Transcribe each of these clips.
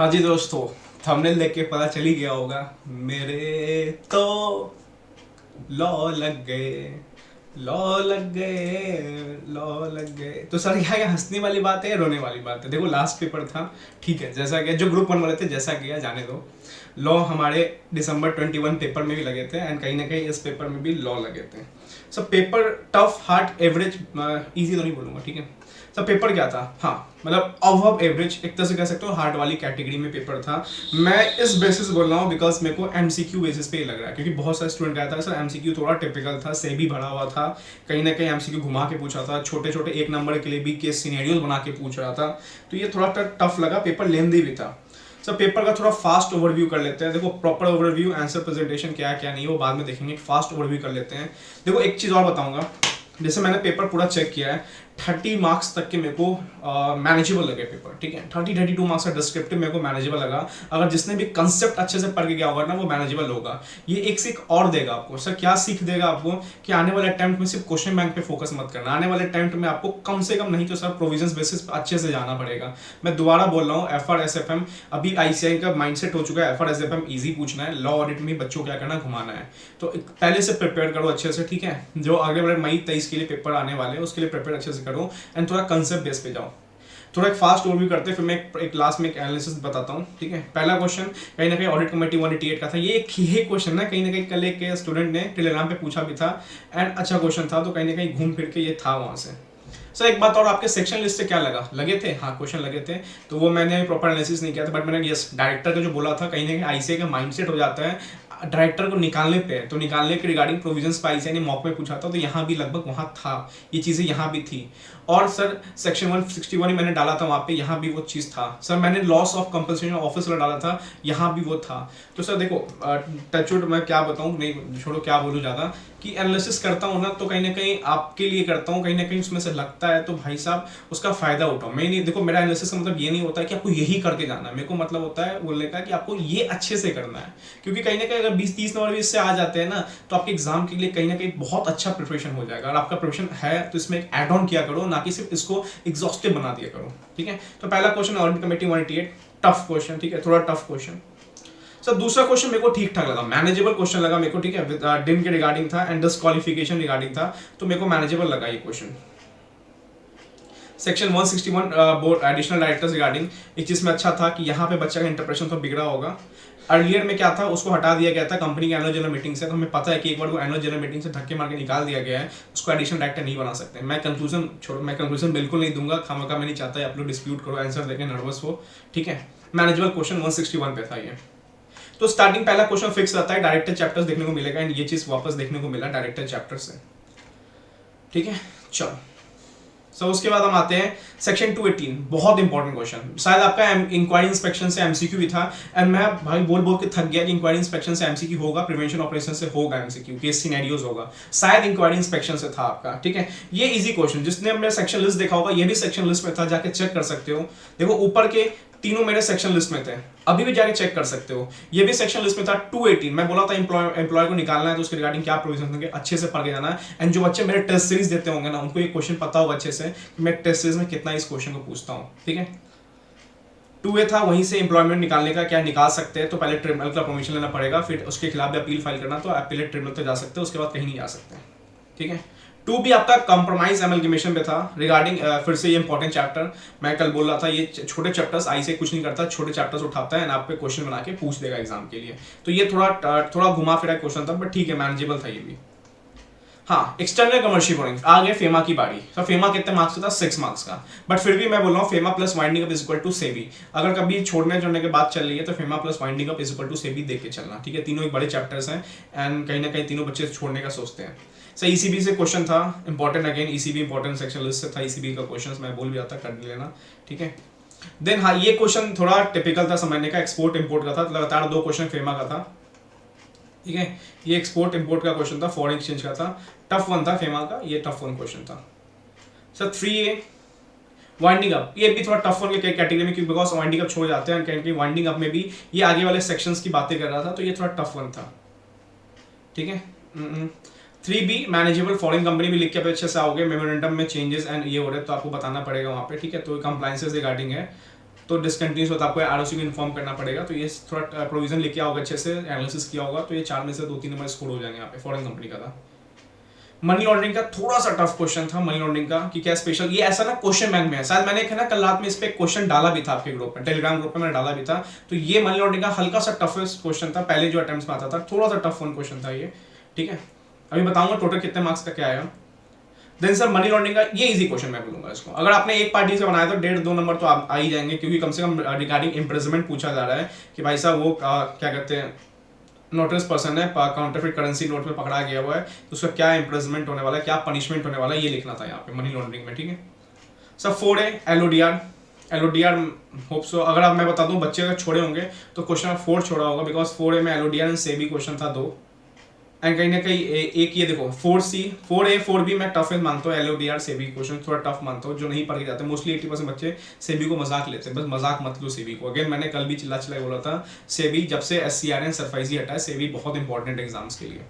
हाँ जी दोस्तों, थंबनेल देख के पता चल ही गया होगा। मेरे तो लॉ लग गए, लॉ लग गए, लॉ लग गए। तो सर क्या हंसने वाली बात है या रोने वाली बात है? देखो लास्ट पेपर था, ठीक है, जैसा गया जो ग्रुप 1 वाले थे जैसा गया जाने दो। लॉ हमारे दिसंबर 21 पेपर में भी लगे थे एंड कहीं ना कहीं इस पेपर में भी लॉ लगे थे। सब paper tough hard average, easy तो नहीं बोलूंगा, ठीक है। सब पेपर क्या था, हाँ मतलब अबव एवरेज एक तरह से कह सकते हो, हार्ड वाली कैटेगरी में पेपर था। मैं इस बेसिस बोल रहा हूँ बिकॉज मेरे को एमसीक्यू बेसिस पे ही लग रहा है, क्योंकि बहुत सारे स्टूडेंट कहा था सर एमसीक्यू थोड़ा टिपिकल था, से भी भरा हुआ था, कहीं ना कहीं एमसीक्यू घुमा के पूछा था, छोटे छोटे एक नंबर के लिए भी केस सिनेरियोज बना के पूछ रहा था। तो ये थोड़ा टफ लगा, पेपर लेंदी भी था। सर पेपर का थोड़ा फास्ट ओवरव्यू कर लेते हैं। देखो प्रॉपर ओवरव्यू आंसर प्रेजेंटेशन क्या है क्या नहीं है वो बाद में देखेंगे, फास्ट ओवरव्यू कर लेते हैं। देखो एक चीज़ और बताऊंगा, जैसे मैंने पेपर पूरा चेक किया है, 30 मार्क्स तक के मेरे को मैनेजेबल लगे पेपर, ठीक है। 32 मार्क्स का डिस्क्रिप्टिव मेरे को मैनेजेबल लगा। अगर जिसने भी कंसेप्ट अच्छे से पढ़ के गया होगा ना वो मैनेजेबल होगा। ये एक सीख और देगा आपको। सर क्या सीख देगा आपको कि आने वाले अटेम्प्ट में सिर्फ क्वेश्चन बैंक पे फोकस मत करना, आने वाले अटेम्प्ट में आपको कम से कम नहीं तो सर प्रोविजंस बेसिस अच्छे से जाना पड़ेगा। मैं दोबारा बोल रहा हूँ, FR SFM अभी आईसीआई का माइंडसेट हो चुका है, FR SFM इजी पूछना है, लॉ ऑडिट में बच्चों क्या करना घुमाना है। तो पहले से प्रिपेयर करो अच्छे से, ठीक है। जो आगे वाले मई 23 के लिए पेपर आने वाले हैं उसके लिए प्रिपेयर अच्छे से करो एंड थोड़ा कंसेप्ट बेस पे जाओ। थोड़ा एक फास्ट ओवरव्यू करते हैं, फिर मैं एक लास्ट में एक एनालिसिस बताता हूँ, ठीक है। पहला क्वेश्चन कहीं ना कहीं ऑडिट कमेटी 188 का था। ये एक क्वेश्चन है, कहीं ना कहीं कल एक स्टूडेंट ने टेलीग्राम पे पूछा भी था एंड अच्छा क्वेश्चन था, तो कहीं ना कहीं घूम फिर के ये था वहां से। सर एक बात और, आपके सेक्शन लिस्ट से क्या लगा, लगे थे? हाँ क्वेश्चन लगे थे, तो वो मैंने प्रॉपर एनालिसिस नहीं किया था, बट मैंने यस डायरेक्टर का जो बोला था, कहीं ना कहीं आईसीआई का माइंडसेट हो जाता है डायरेक्टर को निकालने पे, तो निकालने के रिगार्डिंग प्रोविजंस पे आईसीआई ने मॉक में पूछा था, तो यहाँ भी लगभग वहाँ था, ये चीज़ें यहाँ भी थी। और सर सेक्शन 161 मैंने डाला था वहाँ पे, यहाँ भी वो चीज़ था। सर मैंने लॉस ऑफ कंपल्सेशन ऑफिस वाला डाला था, यहाँ भी वो था। तो सर देखो टचवुड मैं क्या बताऊँ, नहीं छोड़ो क्या बोलूँ ज़्यादा, कि एनालिसिस करता हूँ ना तो कहीं ना कहीं आपके लिए करता हूँ, कहीं ना कहीं उसमें से लगता है तो भाई साहब उसका फायदा उठाओ। मैं नहीं, देखो मेरा एनालिसिस का मतलब ये नहीं होता है कि आपको यही करके जाना है, मेरे को मतलब होता है बोलने का कि आपको ये अच्छे से करना है, क्योंकि कहीं ना कहीं अगर 20-30 नंबर भी इससे आ जाते हैं ना तो आपके एग्जाम के लिए कहीं ना कहीं बहुत अच्छा प्रिपरेशन हो जाएगा। अगर आपका प्रिपरेशन है तो इसमें एक एड ऑन किया करो, ना कि सिर्फ इसको एग्जॉस्टिव बना दिया करो, ठीक है। तो पहला question audit committee 188, tough question, ठीक है, थोड़ा टफ क्वेश्चन। सर दूसरा क्वेश्चन मेरे को ठीक ठाक लगा, मैनेजेबल क्वेश्चन लगा मेरे को, ठीक है। डिन के रिगार्डिंग था एंड डिस्क्वालिफिकेशन रिगार्डिंग था, तो मेरे को मैनेजेबल लगा ये question. Section 161 board additional directors regarding, एक चीज में अच्छा था कि यहाँ पे बच्चा का इंटरप्रेशन तो बिगड़ा होगा। अर्लियर में क्या था, उसको हटा दिया गया था कंपनी के एनुअल जनरल मीटिंग से, तो हमें पता है कि एक बार वो एनुअल जनरल मीटिंग से धक्के मार के निकाल दिया गया है, उसको एडिशनल डायरेक्टर नहीं बना सकते। मैं कंक्लूजन छोड़ो, मैं कंक्लूजन बिल्कुल नहीं दूंगा, खामखा मैं नहीं चाहता आप लोग डिस्प्यूट करो, आंसर देके नर्वस हो, ठीक है। मैनेजेबल क्वेश्चन 161 पे था ये। तो स्टार्टिंग पहला क्वेश्चन फिक्स रहता है, डायरेक्टर चैप्टर्स देखने को मिलेगा एंड ये चीज वापस देखने को मिला डायरेक्टर चैप्टर से, ठीक है। चलो सो उसके बाद हम आते हैं सेक्शन 218, बहुत इंपॉर्टेंट क्वेश्चन, शायद आपका इंक्वायरी इंस्पेक्शन से एमसीक्यू भी था एंड मैं भाई बोल बोल के थक गया कि इंक्वायरी इंस्पेक्शन से एमसीक्यू होगा, प्रिवेंशन ऑपरेशन से होगा एमसीक्यू, केस सिनेरियोज होगा, शायद इंक्वायरी इंस्पेक्शन से था आपका, ठीक है। ये इजी क्वेश्चन, जिसने मेरा सेक्शन लिस्ट देखा होगा ये भी सेक्शन लिस्ट में था, जाके चेक कर सकते हो। देखो ऊपर के तीनों मेरे सेक्शन लिस्ट में थे, अभी भी जाके चेक कर सकते हो, ये भी सेक्शन लिस्ट में था। 218 मैं बोला था एम्प्लॉय को निकालना है तो उसके रिगार्डिंग क्या प्रोविजन होंगे अच्छे से पढ़ के जाना है एंड जो बच्चे मेरे टेस्ट सीरीज देते होंगे ना उनको ये क्वेश्चन पता होगा अच्छे से कि मैं टेस्ट सीरीज में कितना इस क्वेश्चन को पूछता हूँ, ठीक है। 2A था, वहीं से एम्प्लॉयमेंट निकालने का, क्या निकाल सकते हैं तो पहले ट्रिब्यूनल का परमिशन लेना पड़ेगा, फिर उसके खिलाफ भी अपील फाइल करना, तो अपीलेट ट्रिब्यूनल तक जा सकते हैं, उसके बाद कहीं नहीं जा सकते, ठीक है। 2B आपका कंप्रोमाइज एमलगेमेशन पे था रिगार्डिंग, फिर से ये इंपॉर्टेंट चैप्टर, मैं कल बोल रहा था ये छोटे चैप्टर्स आई से कुछ नहीं करता, छोटे चैप्टर्स उठाता है एंड आप पे क्वेश्चन बना के पूछ देगा एग्जाम के लिए, तो ये थोड़ा घुमा फिरा क्वेश्चन था बट ठीक है मैनेजेबल था ये भी। हाँ एक्सटर्नल कमर्शियल बोर्डिंग आ गए, फेमा की बारी। तो फेमा कितने मार्क्स का था, 6 मार्क्स का, बट फिर भी मैं बोल रहा हूँ FEMA plus winding up is equal to SEBI. अगर कभी छोड़ने की बात चल रही है तो FEMA plus winding up is equal to SEBI देख के चलना, ठीक है। तीनों एक बड़े चैप्टर्स हैं एंड कहीं ना कहीं तीनों बच्चे छोड़ने का सोचते हैं। सर ईसीबी से क्वेश्चन था important, again ECB important section list से था, ईसीबी का क्वेश्चन मैं बोल भी आता कर लेना, ठीक है। देन हाँ ये क्वेश्चन थोड़ा टिपिकल था समझने का, एक्सपोर्ट इंपोर्ट का था, लगातार 2 क्वेश्चन फेमा का था, ठीक है। ये एक्सपोर्ट इंपोर्ट का क्वेश्चन था, फॉरेन एक्सचेंज का था, टफ वन था फेमा का, ये टफ वन क्वेश्चन था। सर 3A वाइंडिंग अप, ये भी थोड़ा टफ वन के कैटेगरी में, क्योंकि बिकॉज वाइंडिंग अप छोड़ जाते हैं कहीं वाइंडिंग अप में भी ये आगे वाले सेक्शंस की बातें कर रहा था, तो ये थोड़ा टफ वन था, ठीक है। 3B मैनेजेबल, फॉरेन कंपनी भी लिख के अच्छे से आओगे, मेमोरेंडम में चेंजेस एंड ये हो रहे तो आपको बताना पड़ेगा वहाँ पे, ठीक है। तो कंप्लाइंसेस रिगार्डिंग है, तो डिसकंटिन्यूस होता है, आपको आरओसी को इन्फॉर्म करना पड़ेगा। तो ये थोड़ा प्रोविजन लेके आओगे, अच्छे से एनालिसिस किया होगा, तो ये 4 में से 2-3 नंबर स्कोर हो जाएंगे यहाँ पे। फॉरेन कंपनी का था। मनी लॉन्ड्रिंग का थोड़ा सा टफ क्वेश्चन था, मनी लॉन्ड्रिंग का कि क्या स्पेशल, ये ऐसा ना क्वेश्चन बैंक में है, शायद मैंने ना कल रात में इस पे क्वेश्चन डाला भी था आपके ग्रुप में, टेलीग्राम ग्रुप में मैंने डाला भी था। तो ये मनी लॉन्ड्रिंग का हल्का सा टफेस्ट क्वेश्चन था, पहले जो अटेम्प्ट में आता था, थोड़ा सा टफ वन क्वेश्चन था ये, ठीक है। अभी बताऊंगा टोटल कितने मार्क्स का क्या आएगा। देन सर मनी लॉन्ड्रिंग का ये इजी क्वेश्चन मैं बोलूंगा इसको, अगर आपने एक पार्टी से बनाया तो 1.5-2 नंबर तो आ ही जाएंगे, क्योंकि कम से कम रिगार्डिंग इम्प्रिजनमेंट पूछा जा रहा है कि भाई साहब वो क्या कहते हैं, नोटिस पर्सन है, काउंटरफिट करेंसी नोट में पकड़ा गया हुआ है, तो उसका क्या इम्प्रिजनमेंट होने वाला है, क्या पनिशमेंट होने वाला है, ये लिखना था यहाँ पे मनी लॉन्ड्रिंग में, ठीक है। सर 4 है एलओडीआर होप सो, अगर आप मैं बता दूं बच्चे अगर छोड़े होंगे तो क्वेश्चन 4 छोड़ा होगा, बिकॉज 4A में एलओडीआर एंड सेबी क्वेश्चन था 2, एंड कहीं ना कहीं एक ये देखो 4C 4A 4B मैं टफ मानता हूँ, एलओडीआर सेबी क्वेश्चन थोड़ा टफ मानता हूँ, जो नहीं पढ़ के जाते मोस्टली 80% बच्चे सेबी को मजाक लेते हैं, बस मजाक मत लो सेबी को। अगेन मैंने कल भी चिल्ला बोला था, सेबी जब से SCRN सरफाइजी हटा है, सेबी बहुत इंपॉर्टेंट एग्जाम्स के लिए।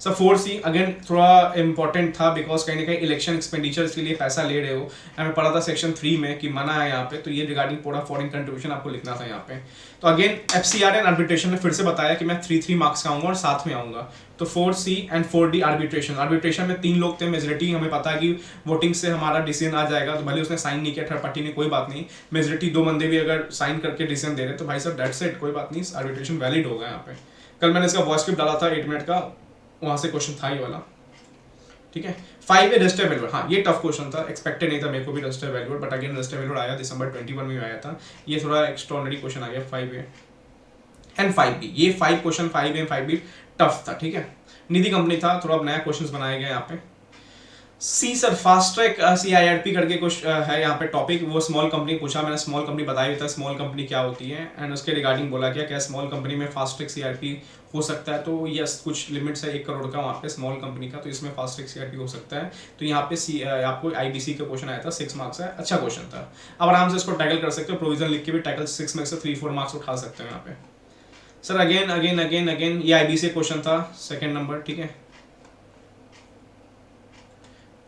सर 4C अगेन थोड़ा इंपॉर्टेंट था, बिकॉज कहीं ना कहीं इलेक्शन एक्सपेंडिचर्स के लिए पैसा ले रहे हो, हमें पढ़ा था सेक्शन 3 में कि मना है यहाँ पे, तो ये रिगार्डिंग पूरा फॉरेन कंट्रीब्यूशन आपको लिखना था यहाँ पे। तो अगेन FCRN आर्बिट्रेशन ने फिर से बताया कि मैं 3 मार्क्स का आऊंगा और साथ में आऊंगा, तो 4C एंड 4D आर्बिट्रेशन में 3 लोग थे, मेजोरिटी हमें पता है कि वोटिंग से हमारा डिसीजन आ जाएगा, तो भले उसने साइन नहीं किया थर्ड पार्टी ने, कोई बात नहीं, मेजोरिटी 2 बंदे भी अगर साइन करके डिसीजन दे रहे तो भाई साहब दैट्स इट, कोई बात नहीं, आर्बिट्रेशन वैलिड होगा यहाँ पे। कल मैंने इसका वॉइस क्लिप डाला था 8 मिनट का, वहां से क्वेश्चन था ये वाला, ठीक है। 5 है रजिस्टर वैल्यूड, हाँ ये टफ क्वेश्चन था, एक्सपेक्टेड नहीं था मेरे को भी register valued, but again register valued आया दिसंबर 21 में आया था, ये थोड़ा एक्स्ट्राऑर्डिनरी क्वेश्चन आ गया 5A एंड 5B, ये 5 question 5A and 5B tough था, ठीक है। निधि कंपनी था, थोड़ा नया क्वेश्चन बनाए गए यहाँ पे। सी सर फास्ट ट्रैक CIRP करके कुछ है यहाँ पे टॉपिक, वो स्मॉल कंपनी पूछा, मैंने स्मॉल कंपनी बताई हुई था स्मॉल कंपनी क्या होती है, एंड उसके रिगार्डिंग बोला क्या स्मॉल कंपनी में फास्ट ट्रैक CIRP हो सकता है, तो यस कुछ लिमिट्स है 1 करोड़ का वहाँ पे स्मॉल कंपनी का, तो इसमें फास्ट ट्रैक CIRP हो सकता है। तो यहाँ पे आपको IBC का क्वेश्चन आया था, 6 मार्क्स है, अच्छा क्वेश्चन था, अब आराम से इसको टैकल कर सकते हो, प्रोविजन लिख के भी टैकल 6 में से 3-4 मार्क्स उठा सकते हो यहाँ पे। सर अगेन ये IBC क्वेश्चन था 2nd नंबर, ठीक है,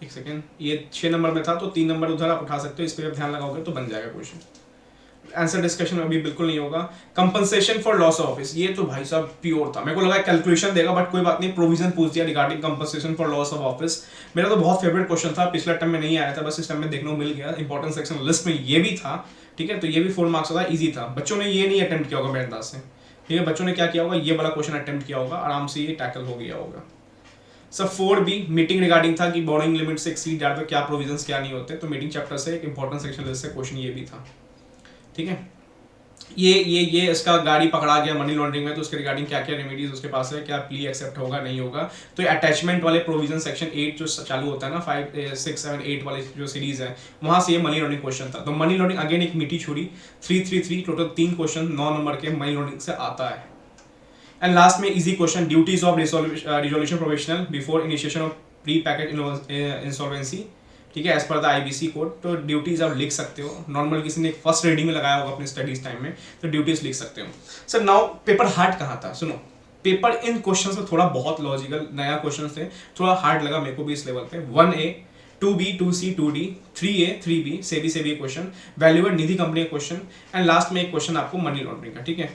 एक सेकेंड, ये 6 नंबर में था, तो 3 नंबर उधर आप उठा सकते हो, इस पर ध्यान लगाओगे तो बन जाएगा क्वेश्चन। आंसर डिस्कशन अभी बिल्कुल नहीं होगा। Compensation for loss of office, ये तो भाई साहब प्योर था, मेरे को लगा कैलकुलेशन देगा, बट कोई बात नहीं, प्रोविजन पूछ दिया regarding compensation for loss of office. मेरा तो बहुत फेवरेट क्वेश्चन था, पिछले टाइम में नहीं आया था, बस इस टाइम में देखने को मिल गया, इंपॉर्टेंट सेक्शन लिस्ट में ये भी था, ठीक है। तो ये भी 4 मार्क्स था, ईजी था, बच्चों ने ये नहीं अटेम्प्ट किया होगा मेरे अंदाज से, ठीक है। बच्चों ने क्या किया होगा, ये वाला क्वेश्चन अटेम्प्ट किया होगा, आराम से ये टैकल हो गया होगा। सर 4B मीटिंग रिगार्डिंग था कि बोर्डिंग लिमिट से एक्सीड जाए तो क्या प्रोविजंस क्या नहीं होते, तो मीटिंग चैप्टर से एक इंपॉर्टेंट सेक्शन लिस्ट से क्वेश्चन ये भी था, ठीक है। ये इसका गाड़ी पकड़ा गया मनी लॉन्ड्रिंग में, तो उसके रिगार्डिंग क्या क्या रेमेडीज उसके पास है, क्या प्ली एक्सेप्ट होगा नहीं होगा, तो ये अटैचमेंट वाले प्रोविजन सेक्शन 8 जो चालू होता है ना, 5, 6, 7, 8 वाले जो सीरीज है, वहां से ये मनी लॉन्ड्रिंग क्वेश्चन था। तो मनी लॉन्ड्रिंग अगेन एक मीठी छुरी, 3 टोटल 3 क्वेश्चन 9 नंबर के मनी लॉन्ड्रिंग से आता है। एंड लास्ट में easy question, duties of resolution professional before initiation of pre package insolvency, ठीक है, as per the IBC code. तो ड्यूटीज आप लिख सकते हो, नॉर्मल किसी ने फर्स्ट रीडिंग में लगाया होगा अपने स्टडीज टाइम में, तो ड्यूटीज लिख सकते हो। सर नाउ पेपर हार्ड कहाँ था, सुनो, पेपर इन क्वेश्चंस में थोड़ा बहुत लॉजिकल नया क्वेश्चन थे, थोड़ा हार्ड लगा मेरे को भी इस लेवल पे। 1A 2B 2C 2D 3A 3B SEBI question, valued Nidhi company का क्वेश्चन, एंड लास्ट में एक क्वेश्चन आपको मनी लॉन्ड्रिंग का, ठीक है।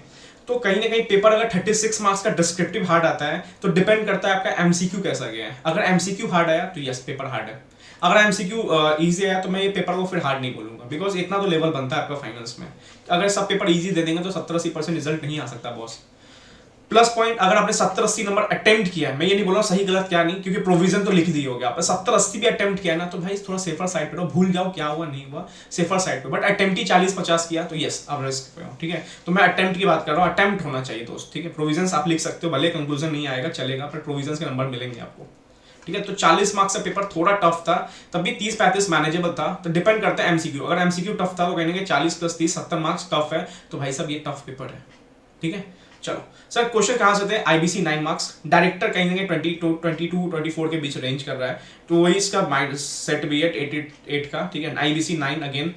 तो कहीं ना कहीं पेपर अगर 36 मार्क्स का डिस्क्रिप्टिव हार्ड आता है तो डिपेंड करता है आपका MCQ कैसा गया है। अगर MCQ हार्ड आया तो यस पेपर हार्ड है, अगर MCQ इजी आया तो मैं ये पेपर को फिर हार्ड नहीं बोलूंगा, बिकॉज इतना तो लेवल बनता है आपका फाइनल्स में। अगर सब पेपर इजी दे देंगे तो 70-80% रिजल्ट नहीं आ सकता बॉस। प्लस पॉइंट अगर आपने 70-80 नंबर अटेम्प्ट किया है, मैं ये नहीं बोल रहा सही गलत क्या नहीं, क्योंकि प्रोविजन तो लिख दी होगी आपने, 70-80 भी अटेम्प्ट किया ना तो भाई थोड़ा सेफर साइड पे रहो, भूल जाओ क्या हुआ नहीं हुआ, सेफर साइड पे। बट अटेम्प्ट ही 40-50 किया तो यस आप रिस्क पे हो, ठीक है। तो मैं अटेम्प्ट की बात कर रहा हूँ, अटेम्प्ट होना चाहिए दोस्त, ठीक है। प्रोविजन आप लिख सकते हो, भले कंक्लूजन नहीं आएगा चलेगा, पर प्रोविजन के नंबर मिलेंगे आपको, ठीक है। तो 40 मार्क्स का पेपर थोड़ा टफ था, तब भी 30-35 मैनेजेबल था, तो डिपेंड करता है MCQ। अगर MCQ टफ था तो कहने के 40 + 30 70 मार्क्स टफ है, तो भाई साहब ये टफ पेपर है, ठीक है। चलो सर क्वेश्चन कहाँ से थे, IBC 9 मार्क्स, डायरेक्टर कहीं ना कहीं 22-24 के बीच रेंज कर रहा है, तो वही इसका माइंड सेट भी है 88 का, ठीक है। IBC 9 अगेन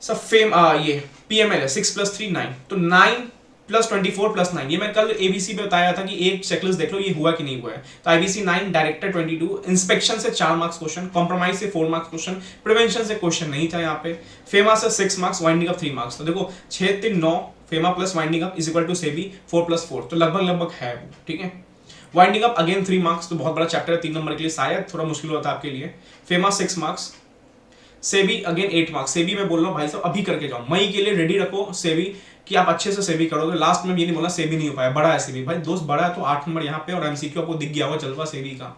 सर फेम ये PML है 6 + 3 9, तो 9 +24 +9, ये मैं कल एबीसी पे बताया था कि एक चेकलिस्ट देख लो ये हुआ कि नहीं हुआ है। तो आईबीसी 9, डायरेक्टर 22, इंस्पेक्शन से 4 मार्क्स क्वेश्चन, कॉम्प्रोमाइज से 4 मार्क्स क्वेश्चन, प्रिवेंशन से क्वेश्चन नहीं था यहाँ पे, फेमा से 6 मार्क्स, वाइंडिंग अप 3 मार्क्स। तो देखो 6 3 9, FEMA plus winding up is equal to SEBI 4 + 4, तो लगभग है वो, ठीक है। वाइंडिंग अप अगेन 3 मार्क्स, तो बहुत बड़ा चैप्टर है 3 नंबर के लिए, शायद थोड़ा मुश्किल होता है आपके लिए। FEMA 6 marks, SEBI again 8 marks. SEBI मैं बोल रहा हूँ भाई साहब अभी करके जाओ, मई के लिए रेडी रखो सेबी कि आप अच्छे से सेबी करोगे। लास्ट में ये नहीं बोला सेबी नहीं हो पाया, बड़ा है सेबी भाई दोस्त, बड़ा है तो 8 नंबर यहाँ पे, और एमसीक्यू आपको दिख गया होगा जलवा सेबी का,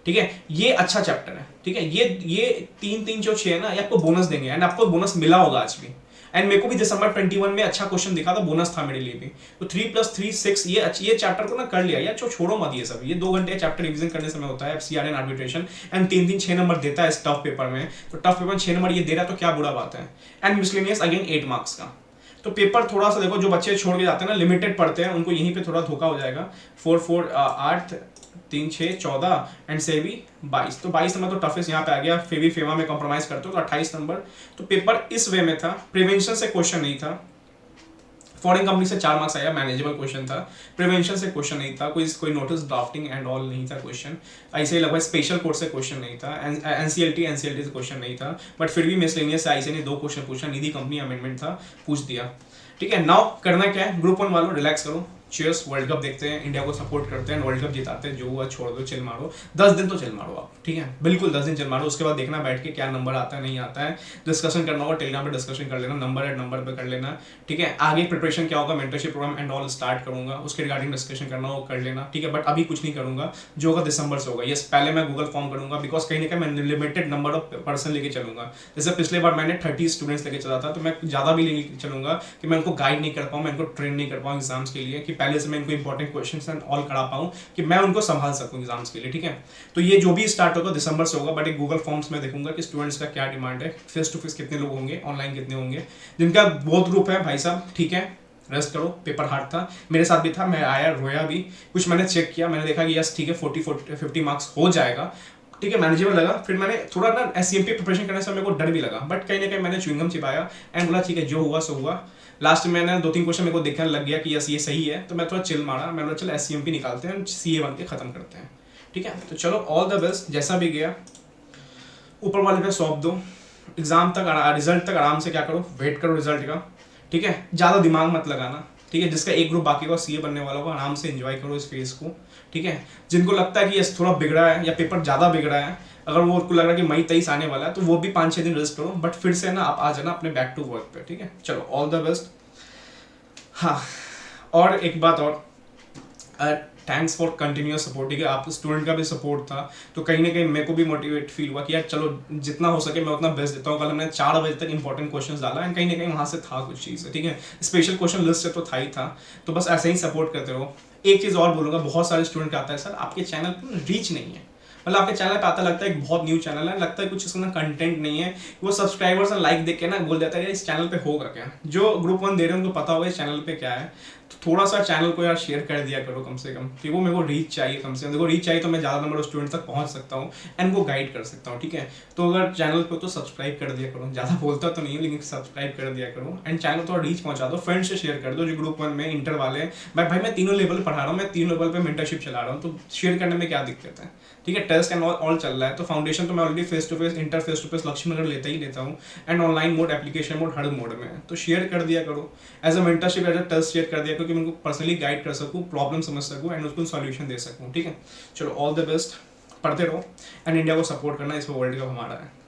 ठीक है। ये अच्छा चैप्टर है, ठीक है। ये 3 जो 6 है ना, ये आपको बोनस देंगे, एंड आपको बोनस मिला होगा आज भी। एंड मेरे को भी दिसंबर 21 में अच्छा क्वेश्चन दिखा था, बोनस था मेरे लिए भी। तो 3 + 3 6, ये चैप्टर को ना कर लिया यार, छोड़ो मत ये सब। ये 2 घंटे चैप्टर रिवीजन करने समय होता है, सीआरएन आर्बिट्रेशन, एंड 3 6 नंबर देता है इस टफ पेपर में। तो टफ पेपर में 6 नंबर ये दे रहा है तो क्या बुरा बात है। एंड मिसलेनियस अगेन 8 मार्क्स का। तो पेपर थोड़ा सा देखो, जो बच्चे छोड़ के जाते हैं ना, लिमिटेड पढ़ते हैं, उनको यहीं पे थोड़ा धोखा हो जाएगा। 4 4 8 3 6 14 एंड सेबी 22, तो 22 नंबर तो टफेस्ट यहाँ पे आ गया। फेबी फेमा में कॉम्प्रोमाइज करते हो तो 28 नंबर। तो पेपर इस वे में था, प्रिवेंशन से क्वेश्चन नहीं था, फॉरेन कंपनी से 4 मार्क्स आया, मैनेजेबल क्वेश्चन था। प्रिवेंशन से क्वेश्चन नहीं था, कोई नोटिस ड्राफ्टिंग एंड ऑल नहीं था क्वेश्चन। ऐसे ही लगभग स्पेशल कोर्स से क्वेश्चन नहीं था, एनसीएलटी से क्वेश्चन नहीं था, बट फिर भी मिसलेनियस से आईसीए ने 2 क्वेश्चन पूछा, निधि कंपनी अमेंडमेंट था, पूछ दिया, ठीक है। नाउ करना क्या है, ग्रुप 1 वालों रिलैक्स करो, चीयर्स, वर्ल्ड कप देखते हैं, इंडिया को सपोर्ट करते हैं, वर्ल्ड कप जिताते हैं, जो हुआ छोड़ दो, चिल मारो 10 दिन तो चिल मारो आप, ठीक है, बिल्कुल 10 दिन चिल मारो। उसके बाद देखना बैठ के क्या नंबर आता है नहीं आता है, डिस्कशन करना होगा टेलीग्राम पे डिस्कशन कर लेना, नंबर पे कर लेना, ठीक है। आगे प्रिपरेशन क्या होगा, mentorship program and all start करूंगा, उसके रिगार्डिंग डिस्कशन करना हो कर लेना, ठीक है। बट अभी कुछ नहीं करूंगा, जो होगा दिसंबर से होगा। यस, पहले मैं गूगल फॉर्म करूंगा, बिकॉज कहीं ना कहीं मैं लिमिटेड नंबर ऑफ पर्सन लेके चलूंगा। जैसे पिछले बार मैंने 30 स्टूडेंट्स लेके चला था, तो मैं ज़्यादा भी लेके चलूंगा कि मैं उनको गाइड नहीं कर पाऊँ, मैं उनको ट्रेन नहीं कर पाऊँ एग्जाम्स के लिए, कि पहले से मैं इनको इंपॉर्टेंट क्वेश्चंस एंड ऑल करा पाऊँ, कि मैं उनको संभाल सकूँ एग्जाम्स के लिए, ठीक है। तो ये जो भी स्टार्ट होगा दिसंबर से होगा, बट एक गूगल फॉर्म्स में देखूंगा कि स्टूडेंट्स का क्या डिमांड है, फेस टू फेस कितने लोग होंगे, ऑनलाइन कितने होंगे, जिनका बहुत ग्रुप है भाई साहब, ठीक है। रेस्ट करो, पेपर हार्ड था, मेरे साथ भी था, मैं आया रोया भी, कुछ मैंने चेक किया, मैंने देखा कि यस ठीक है 50 मार्क्स हो जाएगा, ठीक है, मैनेजेबल लगा। फिर मैंने थोड़ा ना एससीएमपी प्रिपरेशन करने से मेरे को डर भी लगा, बट कहीं ना कहीं मैंने च्युइंगम चिपाया एंड बोला ठीक है जो हुआ सो हुआ। लास्ट में मैंने 2 3 क्वेश्चन मेरे को देखने लग गया कि यस ये सही है, तो मैं थोड़ा चिल मारा, मैं बोला चल एससीएमपी निकालते हैं, सीए बन के खत्म करते हैं, ठीक है। तो चलो ऑल द बेस्ट, जैसा भी गया ऊपर वाले पे सौंप दो, एग्जाम तक रिजल्ट तक आराम से क्या करो, वेट करो रिजल्ट का, ठीक है। ज़्यादा दिमाग मत लगाना, ठीक है। जिसका एक ग्रुप बाकी का सीए बनने वाला होगा, आराम से एंजॉय करो इस फेज को, ठीक है। जिनको लगता है कि यस थोड़ा बिगड़ा है या पेपर ज़्यादा बिगड़ा है, अगर वो उनको लग रहा है कि मई 23 आने वाला है, तो वो भी 5 6 दिन रेस्ट करो, बट फिर से ना आप आ जाना अपने बैक टू वर्क पे, ठीक है। चलो ऑल द बेस्ट। हाँ, और एक बात और, थैंक्स फॉर कंटिन्यूअस सपोर्ट, ठीक है। आप स्टूडेंट का भी सपोर्ट था, तो कहीं ना कहीं मेरे को भी मोटिवेट फील हुआ कि यार चलो जितना हो सके मैं उतना बेस्ट देता हूँ। कल हमने 4 बजे तक इंपॉर्टेंट क्वेश्चन डाला एंड कहीं ना कहीं वहाँ से था कुछ चीज़, ठीक है। स्पेशल क्वेश्चन लिस्ट से तो था ही था, तो बस ऐसे ही सपोर्ट करते रहो। एक चीज़ और बोलूँगा, बहुत सारे स्टूडेंट आता है सर आपके चैनल पर रीच नहीं है, मतलब आपके चैनल पे आता लगता है एक बहुत न्यू चैनल है, लगता है कुछ इसका ना कंटेंट नहीं है, वो सब्सक्राइबर्स और लाइक देख के ना बोल देता है इस चैनल पे होगा क्या। जो ग्रुप 1 दे रहे हैं उनको पता होगा इस चैनल पे क्या है, तो थोड़ा सा चैनल को यार शेयर कर दिया करो कम से कम, कि वो मेरे को रीच चाहिए कम से कम। देखो रीच चाहिए तो मैं ज़्यादा नंबर ऑफ स्टूडेंट तक पहुँच सकता हूँ एंड वो गाइड कर सकता हूँ, ठीक है। तो अगर चैनल पे तो सब्सक्राइब कर दिया करो, ज़्यादा बोलता तो नहीं है लेकिन सब्सक्राइब कर दिया करो एंड चैनल थोड़ा रीच पहुँचा दो, फ्रेंड्स से शेयर कर दो जो ग्रुप 1 में इंटर वाले हैं। भाई मैं तीनों लेवल पढ़ा रहा हूँ, मैं 3 लेवल पे मेंटरशिप चला रहा हूँ, तो शेयर करने में क्या दिक्कत है, ठीक है। टेस्ट एंड ऑल चल रहा है, तो फाउंडेशन तो मैं already face to face inter face to face Laxmi Nagar लेता ही लेता हूँ, and online mode application mode हर मोड में, तो शेयर कर दिया करो as a mentorship as a test share कर दिया करो कि मैं उनको पर्सनली गाइड कर सकूँ, प्रॉब्लम समझ सकूँ एंड उसको सॉल्यूशन दे सकूँ, ठीक है। चलो ऑल द बेस्ट, पढ़ते रहो एंड इंडिया को सपोर्ट करना, इस पर वर्ल्ड कप हमारा है।